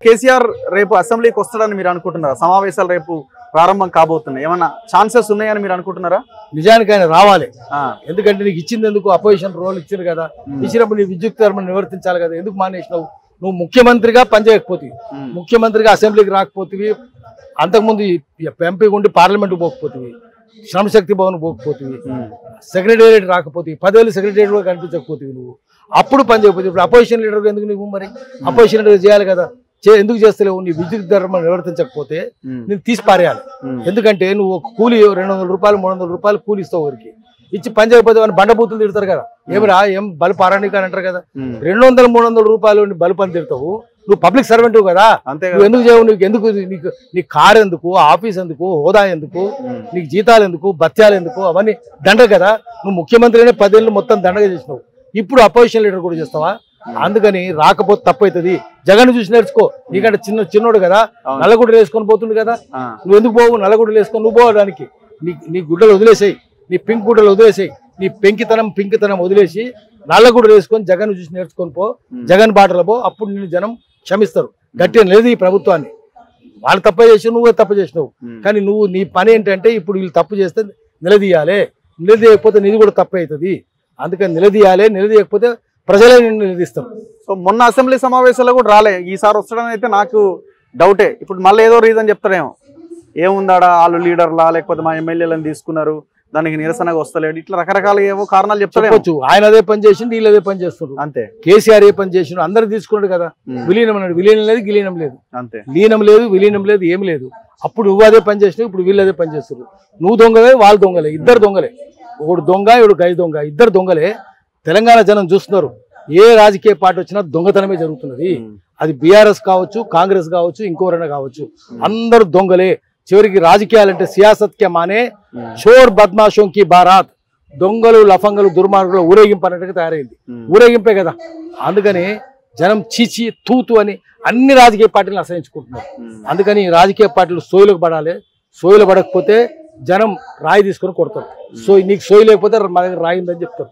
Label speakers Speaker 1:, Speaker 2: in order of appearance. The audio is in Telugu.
Speaker 1: కేసీఆర్ రేపు అసెంబ్లీకి వస్తాడని మీరు అనుకుంటున్నారా? సమావేశాలు రేపు ప్రారంభం కాబోతున్నాయి, ఏమన్నా ఛాన్సెస్ ఉన్నాయని మీరు అనుకుంటున్నారా?
Speaker 2: నిజానికి ఆయన రావాలి. ఎందుకంటే నీకు ఇచ్చింది ఎందుకు? అపోజిషన్ రోల్ ఇచ్చారు కదా, ఇచ్చినప్పుడు నీ విద్యుత్ ధర్మం నివర్తించాలి కదా. ఎందుకు మానేసినావు? నువ్వు ముఖ్యమంత్రిగా పనిచేయకపోతే, ముఖ్యమంత్రిగా అసెంబ్లీకి రాకపోతే, అంతకుముందు ఎంపీ ఉండి పార్లమెంట్ పోకపోతే, శ్రమశక్తి భవన్ పోకపోతే, సెక్రటేరియట్ రాకపోతే, 10 ఏళ్ళు సెక్రటేరియట్ కూడా కనిపించకపోతే, నువ్వు అప్పుడు పని చేయకపోతే ఇప్పుడు అపోజిషన్ లీడర్ ఎందుకు నువ్వు? మరి అపోజిషన్ లీడర్ చేయాలి కదా, ఎందుకు చేస్తలేవు? నీ విద్యుత్ ధర్మం నివర్తించకపోతే నేను తీసి పారేయాలి. ఎందుకంటే నువ్వు ఒక కూలి 200 రూపాయలు 300 రూపాయలు కూలి ఇస్తావు ఊరికి, ఇచ్చి పని చేయకపోతే వాళ్ళు బండబూతులు తిడతారు కదా. ఏమిరా ఏం బల్బు ఆరానికి అని అంటారు కదా. 200-300 రూపాయలు బల్బు అని తిడతావు. నువ్వు పబ్లిక్ సర్వెంట్ కదా, నువ్వు ఎందుకు చేయవు? నీ కారు ఎందుకు? ఆఫీస్ ఎందుకు? హోదా ఎందుకు? నీకు జీతాలు ఎందుకు? భత్యాలు ఎందుకు? అవన్నీ దండ కదా. నువ్వు ముఖ్యమంత్రినే 10 ఏళ్ళు మొత్తం దండగా చేసినావు, ఇప్పుడు అపోజిషన్ లీడర్ కూడా చేస్తావా? అందుకని రాకపోతే తప్పు అవుతుంది. జగన్ చూసి నేర్చుకో. నీకంటే చిన్నోడు కదా, నల్లగుడ్డలు వేసుకొని పోతుంది కదా. నువ్వు ఎందుకు పోవు? నల్లగుడ్డలు వేసుకొని నువ్వు పోవడానికి నీ గుడ్డలు వదిలేసాయి, నీ పింక్ గుడ్డలు వదిలేసాయి, నీ పింకితనం వదిలేసి నల్లగుడ్డలు వేసుకొని జగన్ చూసి నేర్చుకొని పో, జగన్ బాటలో పో. అప్పుడు నిన్ను జనం క్షమిస్తారు. గట్టిగా లేదు ఈ ప్రభుత్వాన్ని. వాళ్ళు తప్ప చేసి నువ్వు తప్పు చేసినావు. కానీ నీ పని ఏంటంటే ఇప్పుడు వీళ్ళు తప్పు చేస్తే నిలదీయాలి. నిలదీయకపోతే నీది కూడా తప్పు అవుతుంది. అందుకని నిలదీయాలి. నిలదీయకపోతే ప్రజలే నిన్ను నిలదీస్తారు.
Speaker 1: సో మొన్న అసెంబ్లీ సమావేశాల్లో కూడా రాలే, ఈసారి వస్తాడని అయితే నాకు డౌటే. ఇప్పుడు మళ్ళీ ఏదో రీజన్ చెప్తాడేమో, ఏముందాడా వాళ్ళు లీడర్లా లేకపోతే మా ఎమ్మెల్యేలను తీసుకున్నారు దానికి నిరసనగా వస్తలేడు, ఇట్లా రకరకాల ఏవో కారణాలు చెప్తాడు.
Speaker 2: ఆయన అదే పని చేసిండు, వీళ్ళు అదే పని చేస్తున్నారు అంతే. కేసీఆర్ ఏ పని చేసిండు? అందరు తీసుకున్నాడు కదా. విలీనం అన్నాడు, విలీనం లేదు గిలీనం లేదు
Speaker 1: అంతే.
Speaker 2: లీనం లేదు విలీనం లేదు ఏం లేదు. అప్పుడు నువ్వు అదే పని చేసినావు, ఇప్పుడు వీళ్ళు అదే పని చేస్తున్నారు. నువ్వు దొంగలే, వాళ్ళు దొంగలే, ఇద్దరు దొంగలే. ఒకడు దొంగ, ఒకడు గై దొంగ, ఇద్దరు దొంగలే. తెలంగాణ జనం చూస్తున్నారు. ఏ రాజకీయ పార్టీ వచ్చినా దొంగతనమే జరుగుతున్నది. అది బీఆర్ఎస్ కావచ్చు, కాంగ్రెస్ కావచ్చు, ఇంకోరైనా కావచ్చు, అందరూ దొంగలే. చివరికి రాజకీయాలంటే సియాసత్కే మానే చోర్ బద్మాషోంకి బారాత్, దొంగలు లఫంగలు దుర్మార్గులు ఊరేగింపు అన్నట్టుగా తయారైంది. ఊరేగింపే కదా. అందుకని జనం చీచి తూతు అని అన్ని రాజకీయ పార్టీలను అసహించుకుంటున్నారు. అందుకని రాజకీయ పార్టీలు సోయిలకు పడాలి. సోయిలు పడకపోతే జనం రాయి తీసుకొని కొడతారు. సో నీకు సోయి లేకపోతే మా దగ్గర రాయిందని చెప్తారు.